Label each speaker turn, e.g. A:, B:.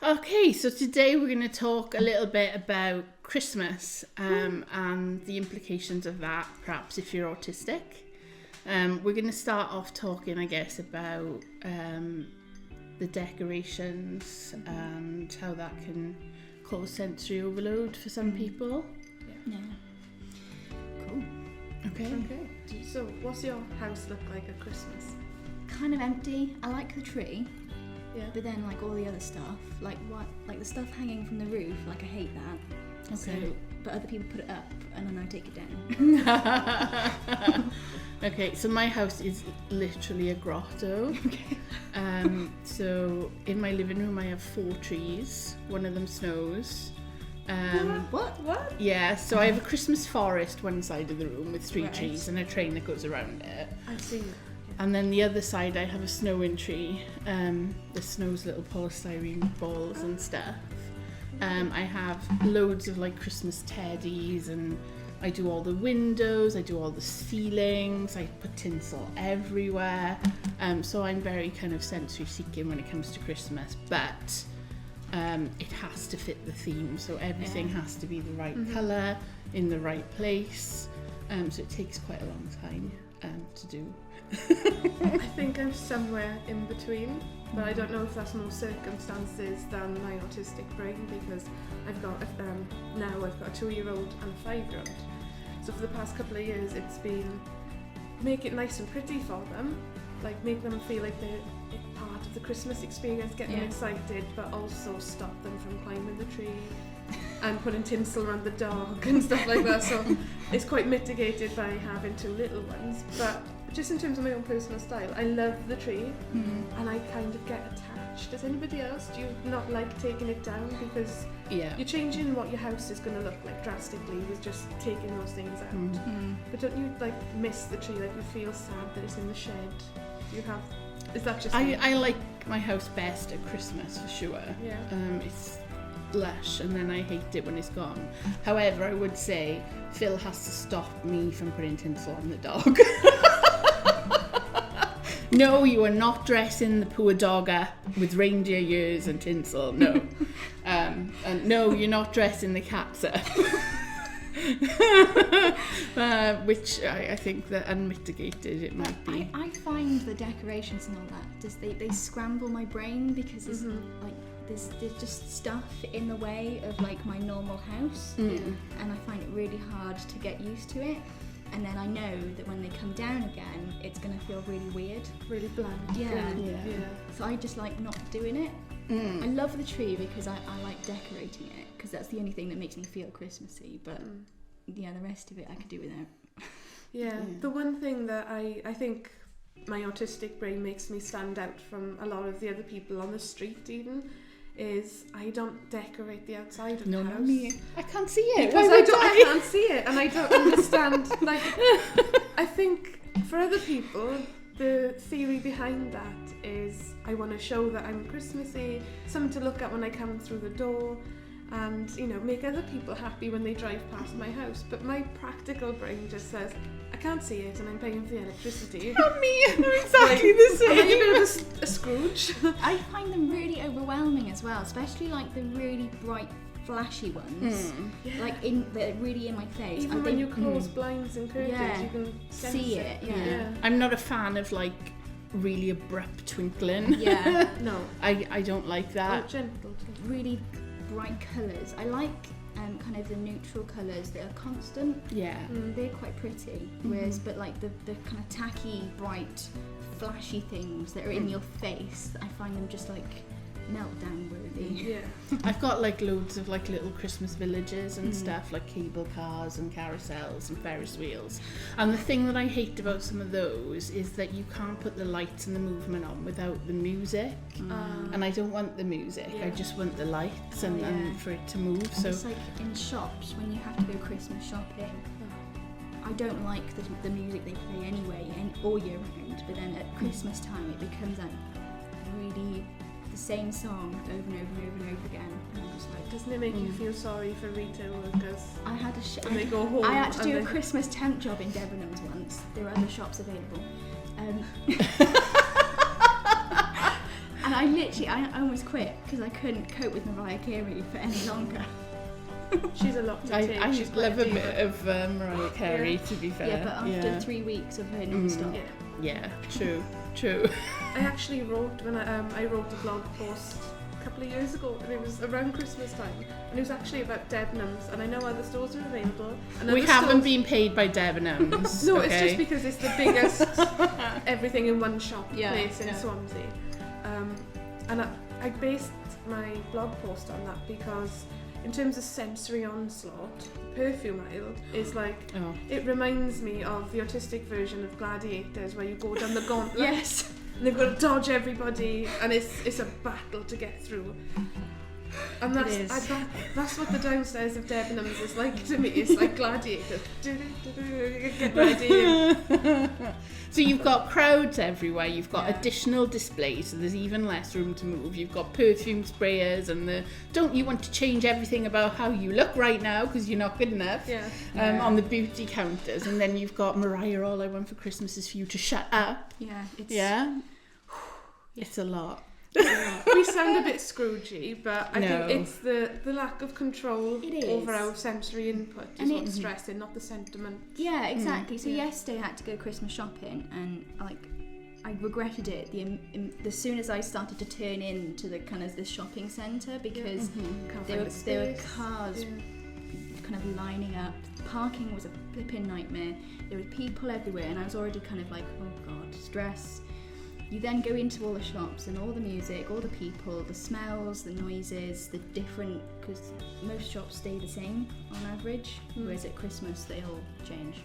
A: Okay, so today we're going to talk a little bit about Christmas and the implications of that, perhaps if you're autistic. We're going to start off talking, I guess, about the decorations and how that can cause sensory overload for some people.
B: Yeah. Cool.
A: Okay.
C: So what's your house look like at Christmas?
B: Kind of empty. I like the tree.
C: Yeah.
B: But then like all the other stuff, like the stuff hanging from the roof, like I hate that.
A: Okay.
B: So, but other people put it up and then I take it down.
A: Okay, so my house is literally a grotto.
B: Okay.
A: So in my living room I have 4 trees. One of them snows.
B: What?
A: Yeah, so I have a Christmas forest one side of the room with 3
C: Right.
A: trees and a train that goes around it.
C: I've seen it.
A: And then the other side I have a snowing tree. The snow's little polystyrene balls and stuff. I have loads of like Christmas teddies, and I do all the windows, I do all the ceilings, I put tinsel everywhere. So I'm very kind of sensory seeking when it comes to Christmas, but it has to fit the theme, so everything has to be the right colour in the right place. So it takes quite a long time to do.
C: I think I'm somewhere in between, but I don't know if that's more circumstances than my autistic brain, because I've got a 2-year-old and a 5-year-old. So for the past couple of years it's been make it nice and pretty for them, like make them feel like they're part of the Christmas experience, get them excited, but also stop them from climbing the tree and putting tinsel around the dog and stuff like that. So it's quite mitigated by having 2 little ones. But just in terms of my own personal style, I love the tree and I kind of get attached. Does anybody else? Do you not like taking it down? Because you're changing what your house is going to look like drastically with just taking those things out. But don't you like miss the tree? Like you feel sad that it's in the shed? You have... Is that just...
A: I like my house best at Christmas for sure.
C: Yeah.
A: It's lush, and then I hate it when it's gone. However, I would say Phil has to stop me from putting tinsel on the dog. No, you are not dressing the poor dog up with reindeer ears and tinsel. No. And no, you're not dressing the cats up. Which I think that unmitigated it might be.
B: I find the decorations and all that, they scramble my brain, because there's like there's just stuff in the way of like my normal house, and I find it really hard to get used to it. And then I know that when they come down again, it's going to feel really weird.
C: really bland.
B: Yeah.
C: Yeah.
B: So I just like not doing it. I love the tree because I like decorating it, because that's the only thing that makes me feel Christmassy. But the rest of it I could do without.
C: Yeah, the one thing that I think my autistic brain makes me stand out from a lot of the other people on the street even is I don't decorate the outside of the house.
A: Not me. I can't see it.
C: Because I can't see it, and I don't understand. Like, I think for other people, the theory behind that is I want to show that I'm Christmassy, something to look at when I come through the door, and make other people happy when they drive past my house. But my practical brain just says I can't see it, and I'm paying for the electricity.
A: Not me. I'm exactly the same.
C: I'm a bit of a Scrooge.
B: I find them really overwhelming as well, especially like the really bright, flashy ones. Like they're really in my face.
C: Even when you close blinds and curtains, you can
B: see it. Yeah.
A: I'm not a fan of like really abrupt twinkling.
B: Yeah.
C: No.
A: I don't like that.
C: Gentle.
B: Really bright colours. I like kind of the neutral colours that are constant.
A: Yeah.
B: They're quite pretty. Whereas, but like the kind of tacky, bright, flashy things that are in your face, I find them just like meltdown worthy.
C: Yeah.
A: I've got like loads of like little Christmas villages and stuff, like cable cars and carousels and Ferris wheels. And the thing that I hate about some of those is that you can't put the lights and the movement on without the music. And I don't want the music. I just want the lights and for it to move. So
B: it's like in shops when you have to go Christmas shopping. I don't like the music they play anyway, all year round. But then at Christmas time, it becomes like really the same song over and over and over and over again. And I'm just like,
C: Doesn't it make you feel sorry for retail workers?
B: I had
C: when they go home.
B: I had to do a Christmas temp job in Debenhams once. There were other shops available. And I I almost quit because I couldn't cope with Mariah Carey for any longer.
C: She's a lot to take.
A: I
C: She's
A: love a
C: quite
A: bit of Mariah Carey, to be fair.
B: Yeah, but after 3 weeks of her non-stop.
A: Yeah, true.
C: I actually wrote I wrote a blog post a couple of years ago, and it was around Christmas time, and it was actually about Debenhams, and I know other stores are available. And
A: We haven't been paid by Debenhams.
C: No,
A: okay?
C: it's just because it's the biggest everything in one shop place in
B: yeah.
C: Swansea. And I based my blog post on that because in terms of sensory onslaught, Perfume Aisle is like, it reminds me of the autistic version of Gladiators where you go down the gauntlet.
B: Yes.
C: And they've got to dodge everybody, and it's a battle to get through. And that's what the downstairs of Debenhams is like to me. It's like Gladiators. Get ready.
A: So you've got crowds everywhere, you've got
B: Yeah.
A: additional displays, so there's even less room to move. You've got perfume sprayers and don't you want to change everything about how you look right now because you're not good enough on the beauty counters. And then you've got Mariah, all I want for Christmas is for you to shut up.
B: Yeah.
A: It's a lot.
C: We sound a bit Scroogey, but I
A: No.
C: think it's the lack of control
B: It is.
C: over our sensory input is
B: And
C: what's stressing, not the sentiment.
B: Yeah, exactly. So
C: Yeah.
B: yesterday I had to go Christmas shopping, and I regretted it as soon as I started to turn into the kind of the shopping centre because
C: Can't
B: there
C: find the
B: were
C: space.
B: cars kind of lining up. Parking was a flipping nightmare. There were people everywhere, and I was already kind of like, oh god, stress. You then go into all the shops and all the music, all the people, the smells, the noises, the different, because most shops stay the same on average, whereas at Christmas they all change.